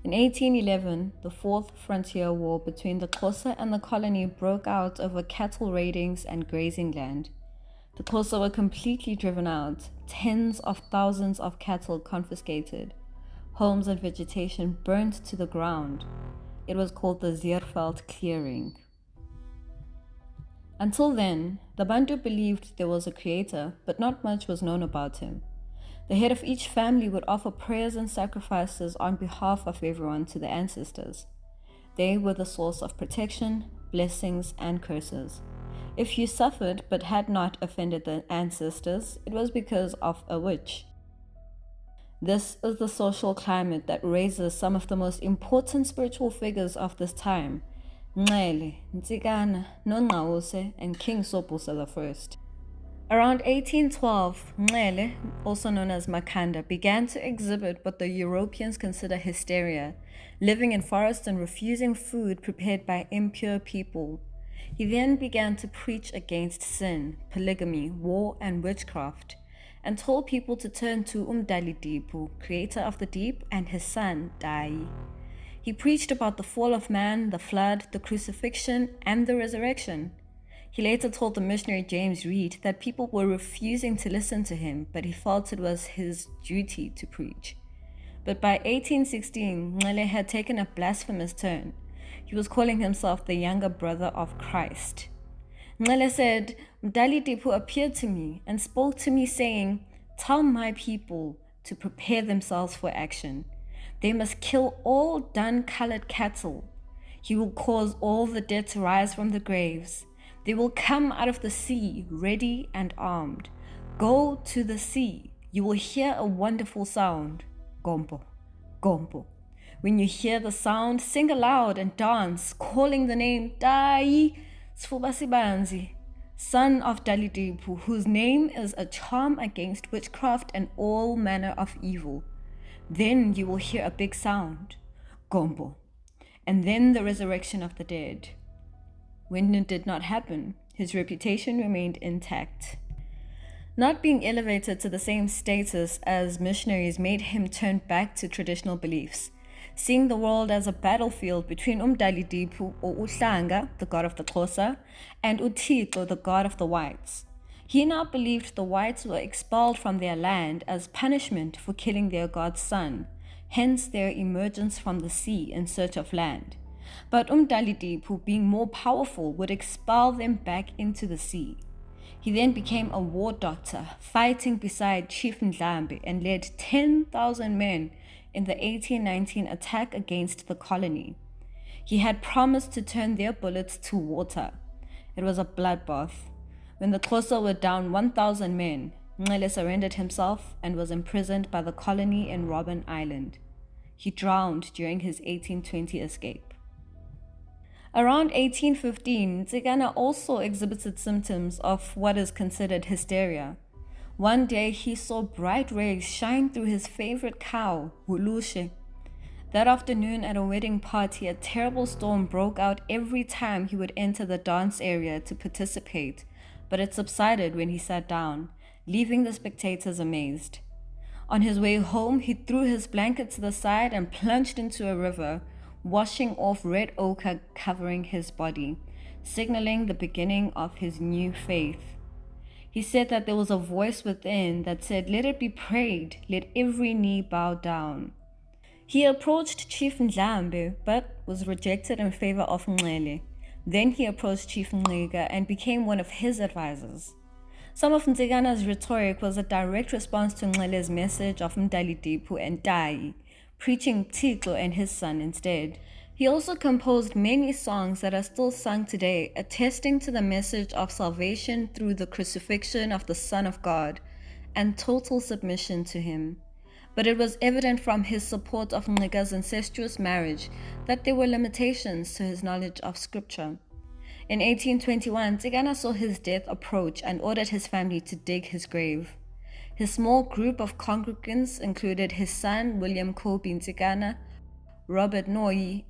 In 1811, the Fourth Frontier War between the Xhosa and the colony broke out over cattle raidings and grazing land. The Xhosa were completely driven out, tens of thousands of cattle confiscated, homes and vegetation burnt to the ground. It was called the Zeerveld clearing. Until then, the Bantu believed there was a creator, but not much was known about him. The head of each family would offer prayers and sacrifices on behalf of everyone to the ancestors. They were the source of protection, blessings, and curses. If you suffered but had not offended the ancestors, it was because of a witch. This is the social climate that raises some of the most important spiritual figures of this time: Nxele, Ntsikana, Nongqawuse, and King Sobhuza I. Around 1812, Nxele, also known as Makhanda, began to exhibit what the Europeans consider hysteria, living in forests and refusing food prepared by impure people. He then began to preach against sin, polygamy, war, and witchcraft, and told people to turn to Umdali-Dipu, creator of the deep, and his son, Dai. He preached about the fall of man, the flood, the crucifixion, and the resurrection. He later told the missionary James Reed that people were refusing to listen to him, but he felt it was his duty to preach. But by 1816, Nxele had taken a blasphemous turn. He was calling himself the younger brother of Christ. Nxele said, "Umdali-Dipu appeared to me and spoke to me saying, 'Tell my people to prepare themselves for action. They must kill all dun-colored cattle. He will cause all the dead to rise from the graves. They will come out of the sea, ready and armed. Go to the sea. You will hear a wonderful sound. Gombo, gombo. When you hear the sound, sing aloud and dance, calling the name Dai Sfubasibanzi, son of Dali-Dipu, whose name is a charm against witchcraft and all manner of evil. Then you will hear a big sound, Gombo, and then the resurrection of the dead.' When it did not happen, his reputation remained intact. Not being elevated to the same status as missionaries made him turn back to traditional beliefs, seeing the world as a battlefield between Umdali-Dipu, or Uhlanga, the god of the Xhosa, and Uthixo, the god of the whites. He now believed the whites were expelled from their land as punishment for killing their god's son, hence their emergence from the sea in search of land. But Umdali-Dipu, being more powerful, would expel them back into the sea. He then became a war doctor, fighting beside Chief Ndlambe, and led 10,000 men in the 1819 attack against the colony. He had promised to turn their bullets to water. It was a bloodbath. When the Xhosa were down 1,000 men, Nxele surrendered himself and was imprisoned by the colony in Robben Island. He drowned during his 1820 escape. Around 1815, Ntsikana also exhibited symptoms of what is considered hysteria. One day he saw bright rays shine through his favorite cow, Hulushe. That afternoon at a wedding party, a terrible storm broke out every time he would enter the dance area to participate, but it subsided when he sat down, leaving the spectators amazed. On his way home, he threw his blanket to the side and plunged into a river, washing off red ochre covering his body, signaling the beginning of his new faith. He said that there was a voice within that said, "Let it be prayed, let every knee bow down." He approached Chief Ndlambe, but was rejected in favor of Nxele. Then he approached Chief Ntsikana and became one of his advisors. Some of Ntsikana's rhetoric was a direct response to Nxele's message of Umdali-Dipu and Dai, preaching Thixo and his son instead. He also composed many songs that are still sung today, attesting to the message of salvation through the crucifixion of the Son of God and total submission to him. But it was evident from his support of Ntsikana's incestuous marriage that there were limitations to his knowledge of scripture. In 1821, Ntsikana saw his death approach and ordered his family to dig his grave. His small group of congregants included his son, William Kobe Ntsikana, Robert Noyi,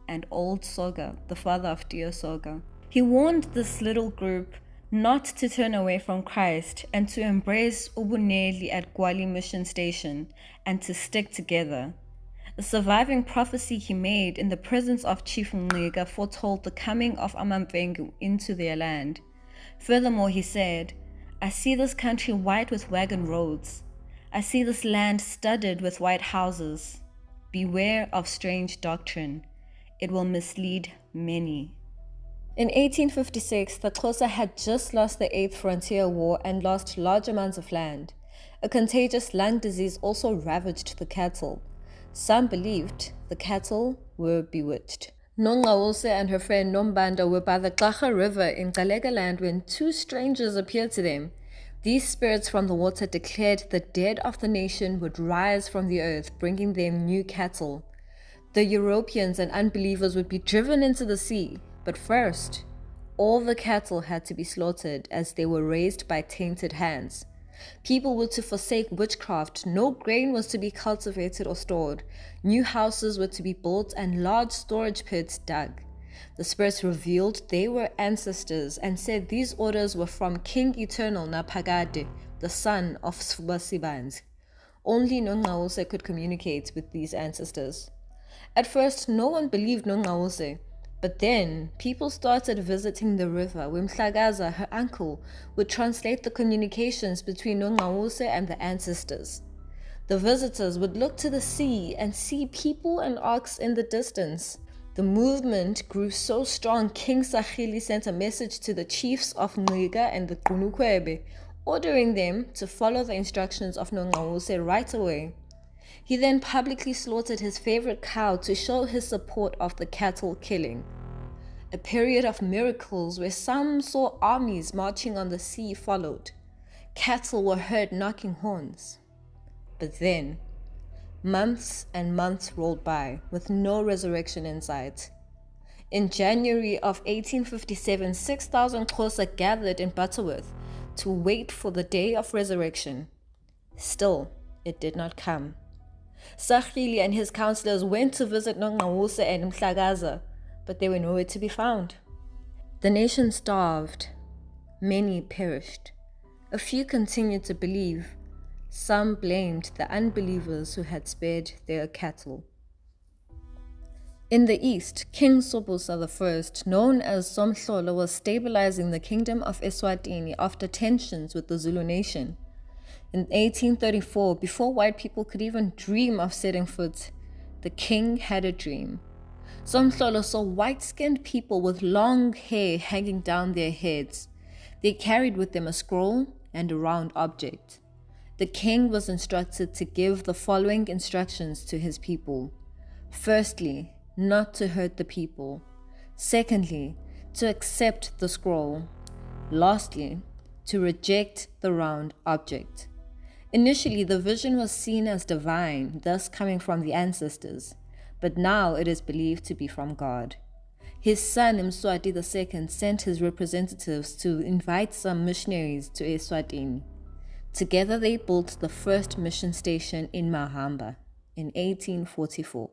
and Old Soga, the father of Dio Soga. He warned this little group not to turn away from Christ and to embrace Ubuneli at Gwali Mission Station and to stick together. The surviving prophecy he made in the presence of Chief Ntsikana foretold the coming of Amamfengu into their land. Furthermore, he said, "I see this country white with wagon roads. I see this land studded with white houses. Beware of strange doctrine. It will mislead many." In 1856, the Xhosa had just lost the 8th Frontier War and lost large amounts of land. A contagious lung disease also ravaged the cattle. Some believed the cattle were bewitched. Nongqawuse and her friend Nombanda were by the Xaga River in Nxele land when two strangers appeared to them. These spirits from the water declared the dead of the nation would rise from the earth, bringing them new cattle. The Europeans and unbelievers would be driven into the sea, but first, all the cattle had to be slaughtered as they were raised by tainted hands. People were to forsake witchcraft, no grain was to be cultivated or stored, new houses were to be built and large storage pits dug. The spirits revealed they were ancestors and said these orders were from King Eternal Naphakade, the son of Sibasibanzi. Only Nongqawuse could communicate with these ancestors. At first, no one believed Nongqawuse, but then people started visiting the river where Mhlagaza, her uncle, would translate the communications between Nongqawuse and the ancestors. The visitors would look to the sea and see people and ox in the distance. The movement grew so strong, King Sakhili sent a message to the chiefs of Ntsikana and the Qunukhwebe, ordering them to follow the instructions of Nongqawuse right away. He then publicly slaughtered his favorite cow to show his support of the cattle killing. A period of miracles where some saw armies marching on the sea followed. Cattle were heard knocking horns. But then, months and months rolled by with no resurrection in sight. In January of 1857, 6,000 Xhosa gathered in Butterworth to wait for the day of resurrection. Still, it did not come. Sakhili and his counselors went to visit Nongqawuse and Mhlagaza, but they were nowhere to be found. The nation starved. Many perished. A few continued to believe. Some blamed the unbelievers who had spared their cattle. In the east, King Sobhuza I, known as Somhlolo, was stabilizing the kingdom of Eswatini after tensions with the Zulu nation. In 1834, before white people could even dream of setting foot, the king had a dream. Somhlolo saw white-skinned people with long hair hanging down their heads. They carried with them a scroll and a round object. The king was instructed to give the following instructions to his people. Firstly, not to hurt the people. Secondly, to accept the scroll. Lastly, to reject the round object. Initially, the vision was seen as divine, thus coming from the ancestors, but now it is believed to be from God. His son Mswati II sent his representatives to invite some missionaries to Eswatini. Together they built the first mission station in Mahamba in 1844.